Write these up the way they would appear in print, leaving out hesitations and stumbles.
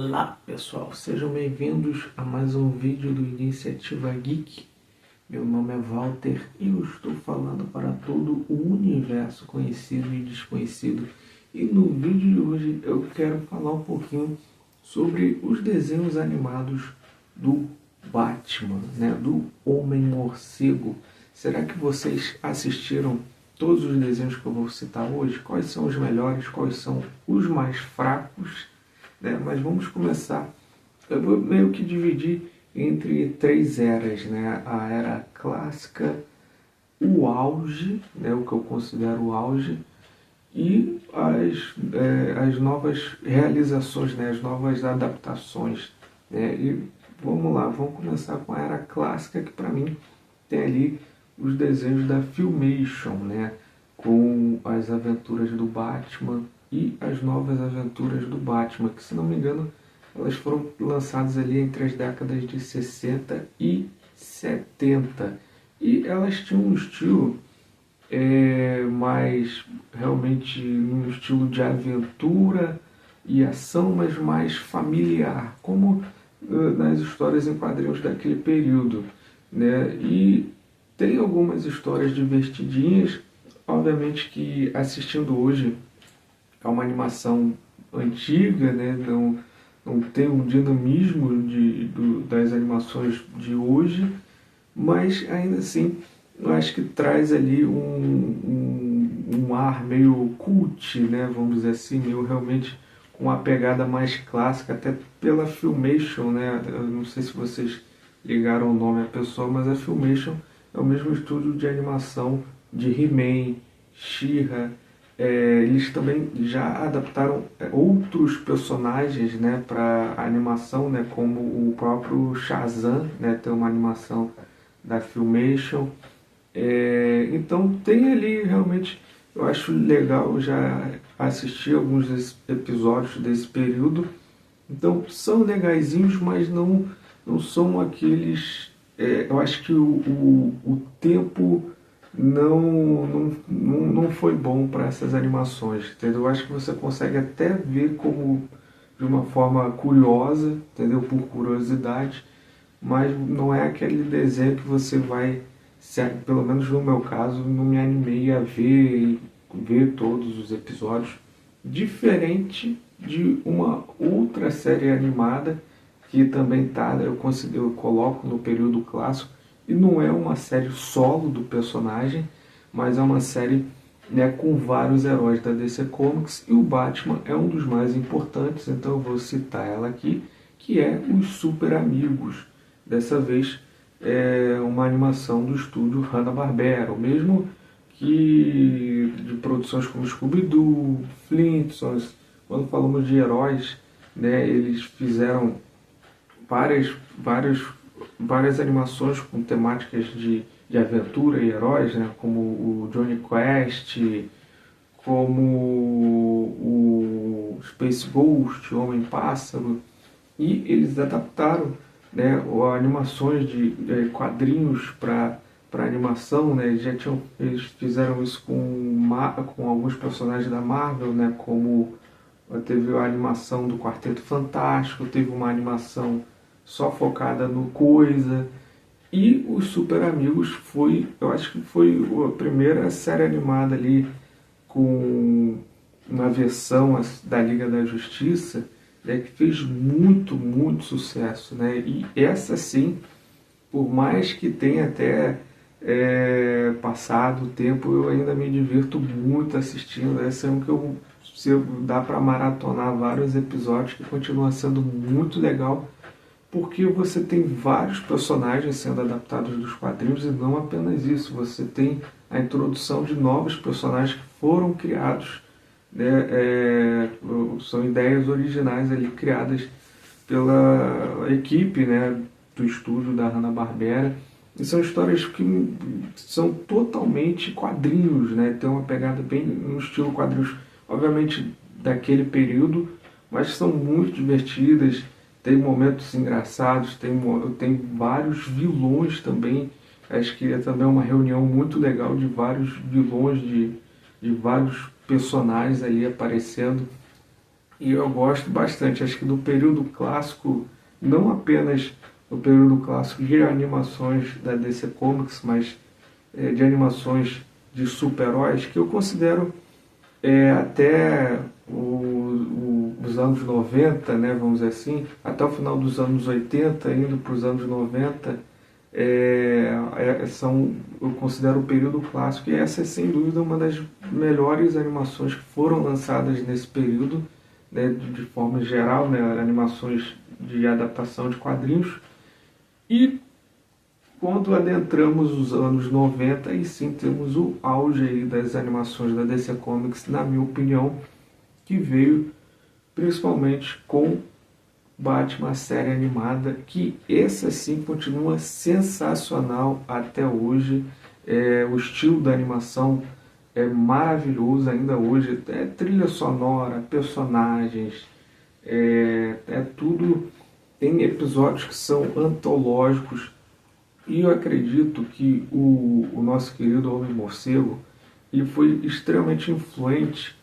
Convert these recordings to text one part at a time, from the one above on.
Olá pessoal, sejam bem-vindos a mais um vídeo do Iniciativa Geek. Meu nome é Walter e eu estou falando para todo o universo conhecido e desconhecido. E no vídeo de hoje eu quero falar um pouquinho sobre os desenhos animados do Batman, né? Do Homem-Morcego. Será que vocês assistiram todos os desenhos que eu vou citar hoje? Quais são os melhores, quais são os mais fracos, né? Mas vamos começar. Eu vou meio que dividir entre três eras, né? A era clássica, o auge, né? O que eu considero o auge, e as novas realizações, né? As novas adaptações, né? E vamos lá, vamos começar com a era clássica, que para mim tem ali os desenhos da Filmation, né? Com as aventuras do Batman e as novas aventuras do Batman, que, se não me engano, elas foram lançadas ali entre as décadas de 60 e 70. E elas tinham um estilo mais realmente um estilo de aventura e ação, mas mais familiar, como nas histórias em quadrinhos daquele período, né? E tem algumas histórias divertidinhas. Obviamente que assistindo hoje é uma animação antiga, né? Não tem um dinamismo das animações de hoje, mas ainda assim eu acho que traz ali um ar meio cult, né? Vamos dizer assim, meio realmente com uma pegada mais clássica, até pela Filmation, né? Eu não sei se vocês ligaram o nome à pessoa, mas a Filmation é o mesmo estúdio de animação de He-Man, She-Ra. Eles também já adaptaram outros personagens, né, para animação, né, como o próprio Shazam, né, tem uma animação da Filmation. Então tem ali realmente, eu acho legal já assistir alguns episódios desse período. Então são legaisinhos, mas não são aqueles. Eu acho que o tempo não foi bom para essas animações, entendeu? Eu acho que você consegue até ver como de uma forma curiosa, entendeu? Por curiosidade, mas não é aquele desenho que você vai, pelo menos no meu caso, não me animei a ver todos os episódios, diferente de uma outra série animada que também tá, eu coloco no período clássico, e não é uma série solo do personagem, mas é uma série, né, com vários heróis da DC Comics, e o Batman é um dos mais importantes, então eu vou citar ela aqui, que é os Super Amigos. Dessa vez é uma animação do estúdio Hanna-Barbera, o mesmo que de produções como Scooby-Doo, Flintstones. Quando falamos de heróis, né, eles fizeram várias animações com temáticas de aventura e heróis, né, como o Johnny Quest, como o Space Ghost, o Homem-Pássaro, e eles adaptaram, né, animações de quadrinhos para animação, né, eles fizeram isso com alguns personagens da Marvel, né, como teve a animação do Quarteto Fantástico, teve uma animação só focada no Coisa, e os Super Amigos eu acho que foi a primeira série animada ali com uma versão da Liga da Justiça, né, que fez muito sucesso, né? E essa sim, por mais que tenha até passado o tempo, eu ainda me divirto muito assistindo. Essa é um que dá para maratonar vários episódios, que continua sendo muito legal, porque você tem vários personagens sendo adaptados dos quadrinhos, e não apenas isso, você tem a introdução de novos personagens que foram criados, né, são ideias originais ali criadas pela equipe, né, do estúdio da Hanna-Barbera, e são histórias que são totalmente quadrinhos, né, tem uma pegada bem no estilo quadrinhos, obviamente daquele período, mas são muito divertidas. Tem momentos engraçados, tem vários vilões também. Acho que é também uma reunião muito legal de vários vilões, de vários personagens ali aparecendo. E eu gosto bastante, acho que do período clássico, não apenas do período clássico de animações da DC Comics, mas de animações de super-heróis, que eu considero até os anos 90, né, vamos dizer assim, até o final dos anos 80, indo para os anos 90, eu considero o período clássico, e essa é sem dúvida uma das melhores animações que foram lançadas nesse período, né, de forma geral, né, animações de adaptação de quadrinhos. E quando adentramos os anos 90, aí sim temos o auge aí das animações da DC Comics, na minha opinião, que veio principalmente com Batman série animada, que essa sim continua sensacional até hoje. O estilo da animação é maravilhoso ainda hoje, trilha sonora, personagens, tudo. Tem episódios que são antológicos, e eu acredito que o nosso querido Homem-Morcego ele foi extremamente influente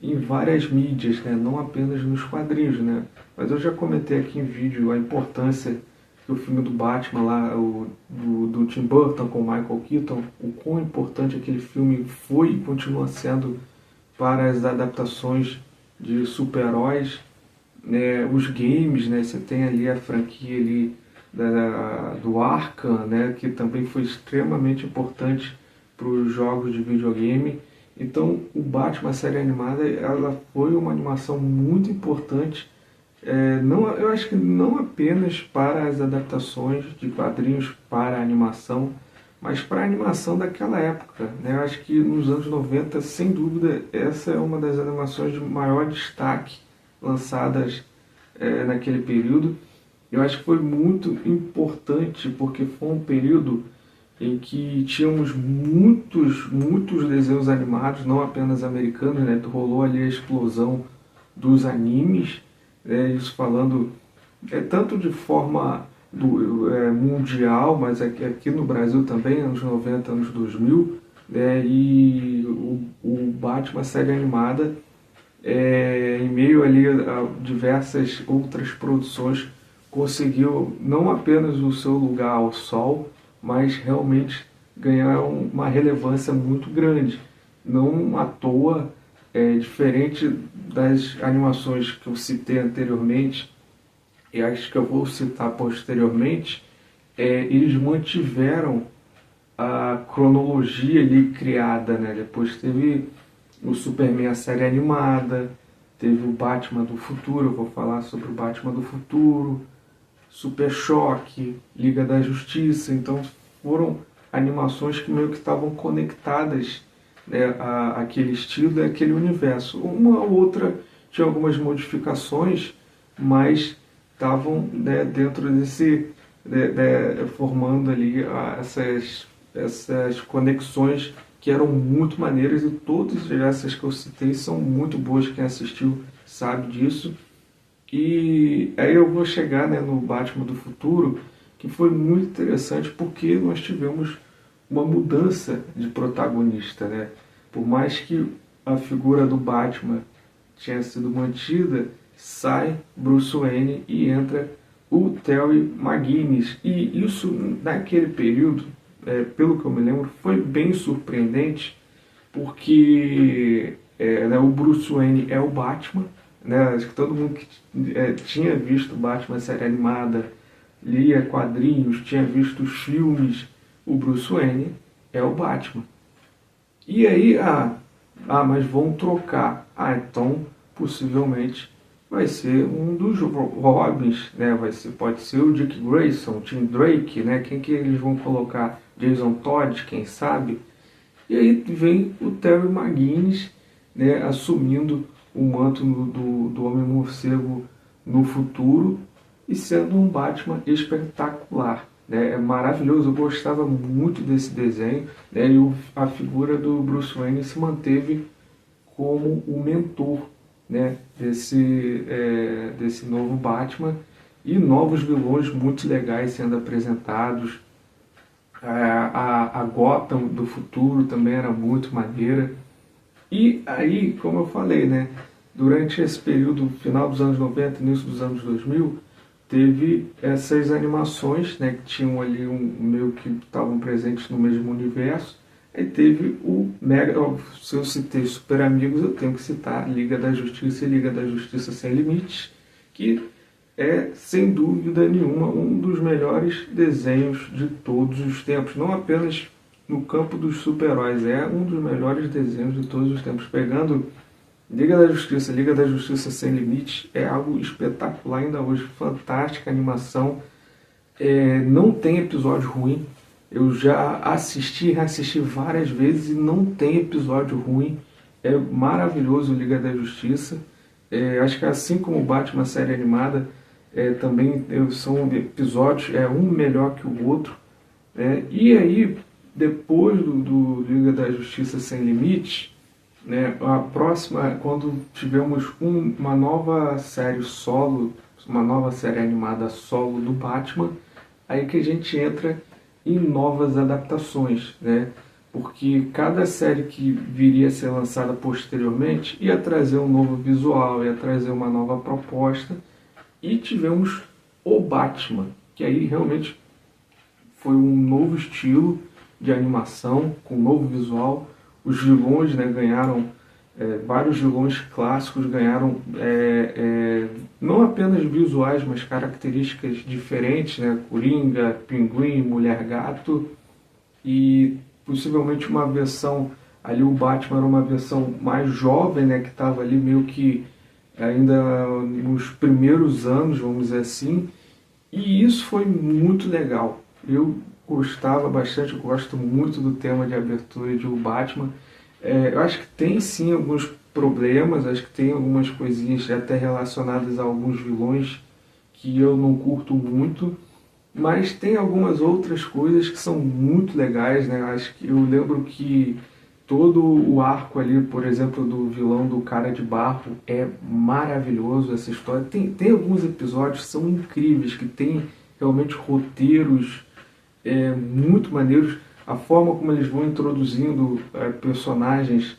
em várias mídias, né? Não apenas nos quadrinhos, né? Mas eu já comentei aqui em vídeo a importância que o filme do Batman lá, do Tim Burton com Michael Keaton, o quão importante aquele filme foi e continua sendo para as adaptações de super-heróis, né? Os games, né? Você tem ali a franquia ali do Arkham, né? Que também foi extremamente importante para os jogos de videogame. Então, o Batman série animada, ela foi uma animação muito importante, não, eu acho que não apenas para as adaptações de quadrinhos para a animação, mas para a animação daquela época, né? Eu acho que nos anos 90, sem dúvida, essa é uma das animações de maior destaque lançadas naquele período. Eu acho que foi muito importante porque foi um período em que tínhamos muitos desenhos animados, não apenas americanos, né? Rolou ali a explosão dos animes, né? Isso falando tanto de forma mundial, mas aqui no Brasil também, anos 90, anos 2000, né? E o Batman série animada, em meio ali a diversas outras produções, conseguiu não apenas o seu lugar ao sol, mas realmente ganhar uma relevância muito grande. Não à toa, diferente das animações que eu citei anteriormente, e acho que eu vou citar posteriormente, eles mantiveram a cronologia ali criada, né? Depois teve o Superman, a série animada, teve o Batman do Futuro, eu vou falar sobre o Batman do Futuro, Super Choque, Liga da Justiça. Então foram animações que meio que estavam conectadas, né, àquele estilo e àquele universo. Uma ou outra tinha algumas modificações, mas estavam, né, dentro desse, formando ali essas conexões que eram muito maneiras, e todas essas que eu citei são muito boas, quem assistiu sabe disso. E aí eu vou chegar, né, no Batman do Futuro, que foi muito interessante porque nós tivemos uma mudança de protagonista, né? Por mais que a figura do Batman tinha sido mantida, sai Bruce Wayne e entra o Terry McGinnis. E isso, naquele período, pelo que eu me lembro, foi bem surpreendente, porque né, o Bruce Wayne é o Batman, né? Acho que todo mundo que tinha visto Batman série animada, lia quadrinhos, tinha visto os filmes, o Bruce Wayne é o Batman. E aí, mas vão trocar. Então, possivelmente, vai ser um dos Robins, né? Pode ser o Dick Grayson, Tim Drake, né? Quem que eles vão colocar? Jason Todd, quem sabe? E aí vem o Terry McGinnis, né, assumindo o manto do Homem-Morcego no futuro e sendo um Batman espetacular. Né? É maravilhoso, eu gostava muito desse desenho, né? E a figura do Bruce Wayne se manteve como o mentor, né, desse novo Batman, e novos vilões muito legais sendo apresentados. A Gotham do futuro também era muito maneira. E aí, como eu falei, né, durante esse período, final dos anos 90, início dos anos 2000, teve essas animações, né, que tinham ali meio que estavam presentes no mesmo universo. Aí teve o mega, se eu citei Super Amigos, eu tenho que citar Liga da Justiça e Liga da Justiça Sem Limites, que é, sem dúvida nenhuma, um dos melhores desenhos de todos os tempos. Não apenas no campo dos super-heróis, é um dos melhores desenhos de todos os tempos. Pegando Liga da Justiça Sem Limites, é algo espetacular ainda hoje. Fantástica animação. Não tem episódio ruim. Eu já assisti e reassisti várias vezes e não tem episódio ruim. É maravilhoso o Liga da Justiça. Acho que assim como o Batman série animada, também são episódios, um melhor que o outro. E aí, depois do Liga da Justiça Sem Limites, né, a próxima, quando tivermos uma nova série solo, uma nova série animada solo do Batman, aí que a gente entra em novas adaptações, né? Porque cada série que viria a ser lançada posteriormente ia trazer um novo visual, ia trazer uma nova proposta, e tivemos o Batman, que aí realmente foi um novo estilo de animação, com um novo visual. Os vilões, né, ganharam, vários vilões clássicos ganharam não apenas visuais, mas características diferentes, né? Coringa, Pinguim, Mulher-Gato, e possivelmente uma versão, ali o Batman era uma versão mais jovem, né, que estava ali meio que ainda nos primeiros anos, vamos dizer assim, e isso foi muito legal. Eu gostava bastante, eu gosto muito do tema de abertura de O Batman. Eu acho que tem sim alguns problemas, acho que tem algumas coisinhas até relacionadas a alguns vilões que eu não curto muito, mas tem algumas outras coisas que são muito legais, né? Acho que eu lembro que todo o arco ali, por exemplo, do vilão do Cara de Barro é maravilhoso, essa história. Tem alguns episódios que são incríveis, que tem realmente roteiros muito maneiros. A forma como eles vão introduzindo personagens,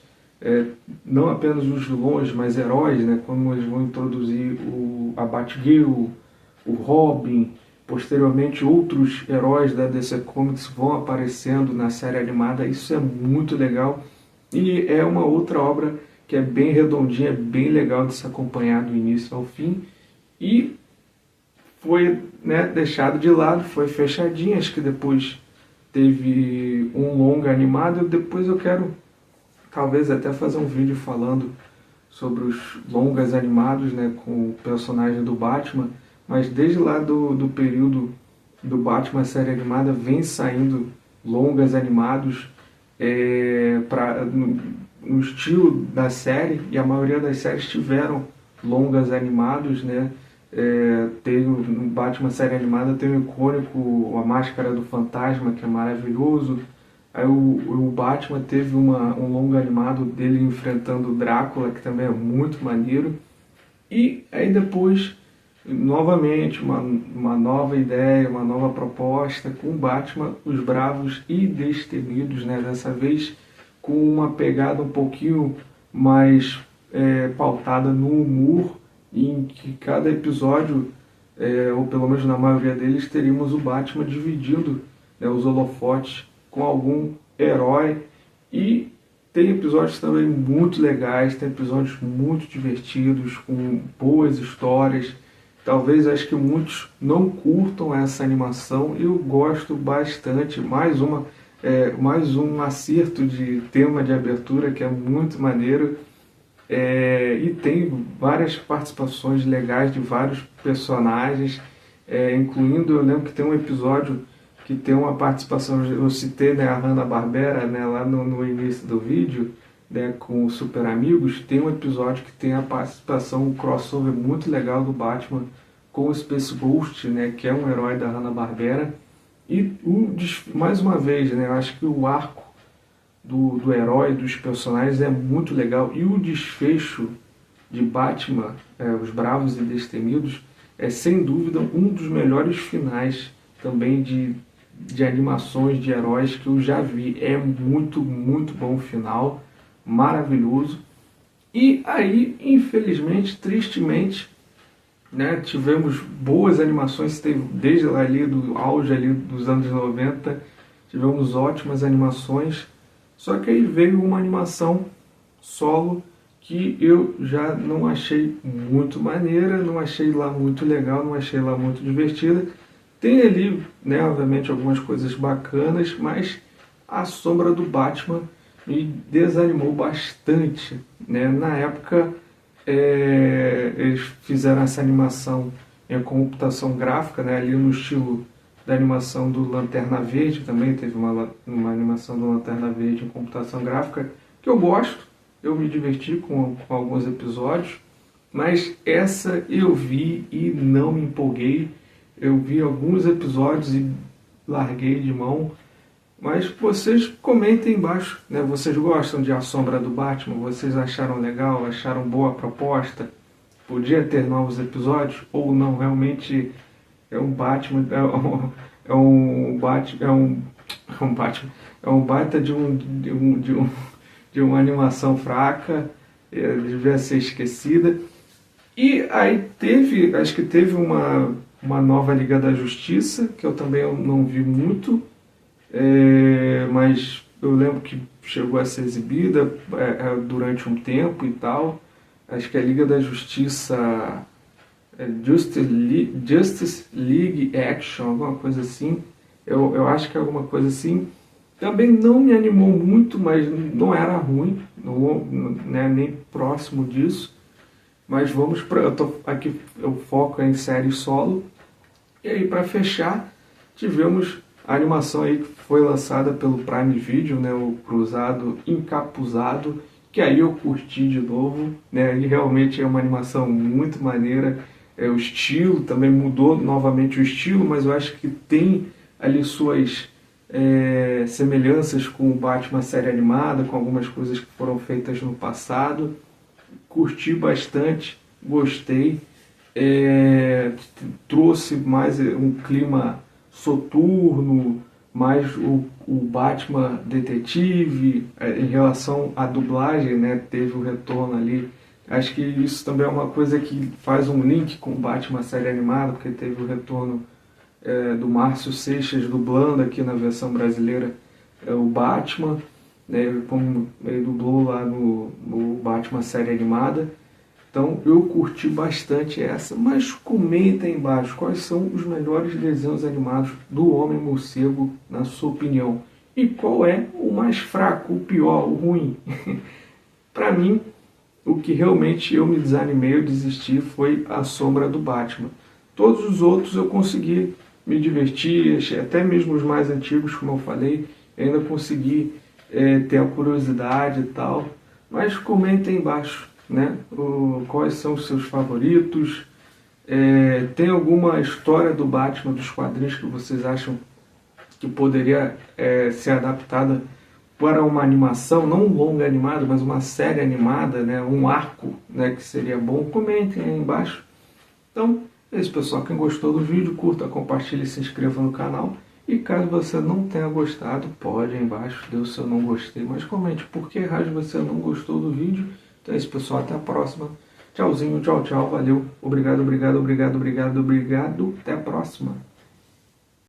não apenas os vilões, mas heróis, né? Como eles vão introduzir a Batgirl, o Robin, posteriormente outros heróis da DC Comics vão aparecendo na série animada. Isso é muito legal e é uma outra obra que é bem redondinha, bem legal de se acompanhar do início ao fim, e foi, né, deixado de lado, foi fechadinha. Acho que depois teve um longa animado. Depois eu quero talvez até fazer um vídeo falando sobre os longas animados, né, com o personagem do Batman. Mas desde lá do período do Batman série animada vem saindo longas animados no estilo da série, e a maioria das séries tiveram longas animados, né? No Batman série animada tem o icônico A Máscara do Fantasma, que é maravilhoso. Aí o Batman teve um longa animado dele enfrentando o Drácula, que também é muito maneiro. E aí depois, novamente, uma nova ideia, uma nova proposta com o Batman, Os Bravos e Destemidos, né? Dessa vez com uma pegada um pouquinho mais pautada no humor, em que cada episódio, ou pelo menos na maioria deles, teríamos o Batman dividindo, né, os holofotes com algum herói. E tem episódios também muito legais, tem episódios muito divertidos, com boas histórias. Talvez acho que muitos não curtam essa animação, eu gosto bastante. Mais um acerto de tema de abertura que é muito maneiro. E tem várias participações legais de vários personagens, incluindo, eu lembro que tem um episódio que tem uma participação, eu citei, né, a Hanna-Barbera, né, lá no início do vídeo, né, com o Super Amigos. Tem um episódio que tem a participação, um crossover muito legal do Batman com o Space Ghost, né, que é um herói da Hanna-Barbera. E mais uma vez, né, eu acho que o arco do herói, dos personagens é muito legal, e o desfecho de Batman, Os Bravos e Destemidos, é sem dúvida um dos melhores finais também de animações de heróis que eu já vi. É muito, muito bom o final, maravilhoso. E aí, infelizmente, tristemente, né, tivemos boas animações, desde lá ali do auge ali dos anos 90, tivemos ótimas animações, só que aí veio uma animação solo que eu já não achei muito maneira, não achei lá muito legal, não achei lá muito divertida. Tem ali, né, obviamente, algumas coisas bacanas, mas a Sombra do Batman me desanimou bastante, né? Na época, eles fizeram essa animação em computação gráfica, né, ali no estilo da animação do Lanterna Verde, também teve uma animação do Lanterna Verde em computação gráfica, que eu gosto, eu me diverti com alguns episódios, mas essa eu vi e não me empolguei. Eu vi alguns episódios e larguei de mão. Mas vocês comentem embaixo, né? Vocês gostam de A Sombra do Batman? Vocês acharam legal? Acharam boa a proposta? Podia ter novos episódios? Ou não? Realmente é um Batman... É um baita de uma animação fraca. Devia ser esquecida. E aí acho que teve uma nova Liga da Justiça, que eu também não vi muito, mas eu lembro que chegou a ser exibida durante um tempo e tal. Acho que a Liga da Justiça, Justice League Action, alguma coisa assim. Eu acho que é alguma coisa assim. Também não me animou muito, mas não era ruim, não, né, nem próximo disso. Mas vamos para... eu foco em série solo. E aí, para fechar, tivemos a animação aí que foi lançada pelo Prime Video, né, o Cruzado Encapuzado, que aí eu curti de novo, né, e realmente é uma animação muito maneira. O estilo também mudou novamente o estilo, mas eu acho que tem ali suas semelhanças com o Batman série animada, com algumas coisas que foram feitas no passado. Curti bastante, gostei, trouxe mais um clima soturno, mais o Batman detetive, em relação à dublagem, né, teve o retorno ali. Acho que isso também é uma coisa que faz um link com o Batman série animada, porque teve o retorno do Márcio Seixas dublando aqui na versão brasileira o Batman, né, como ele dublou lá no Batman série animada. Então eu curti bastante essa, mas comenta aí embaixo quais são os melhores desenhos animados do Homem-Morcego, na sua opinião. E qual é o mais fraco, o pior, o ruim. Para mim, o que realmente eu me desanimei, eu desisti, foi A Sombra do Batman. Todos os outros eu consegui me divertir, até mesmo os mais antigos, como eu falei, ainda consegui ter a curiosidade e tal. Mas comenta aí embaixo, né, quais são os seus favoritos. Tem alguma história do Batman dos quadrinhos que vocês acham que poderia ser adaptada para uma animação, não longa animada, mas uma série animada, né, um arco, né, que seria bom? Comentem aí embaixo. Então, é isso, pessoal. Quem gostou do vídeo, curta, compartilhe e se inscreva no canal. E caso você não tenha gostado, pode aí embaixo, dê o seu não gostei, mas comente por que raio você não gostou do vídeo. Então é isso, pessoal. Até a próxima. Tchauzinho, tchau, tchau. Valeu. Obrigado, obrigado, obrigado, obrigado, obrigado. Até a próxima.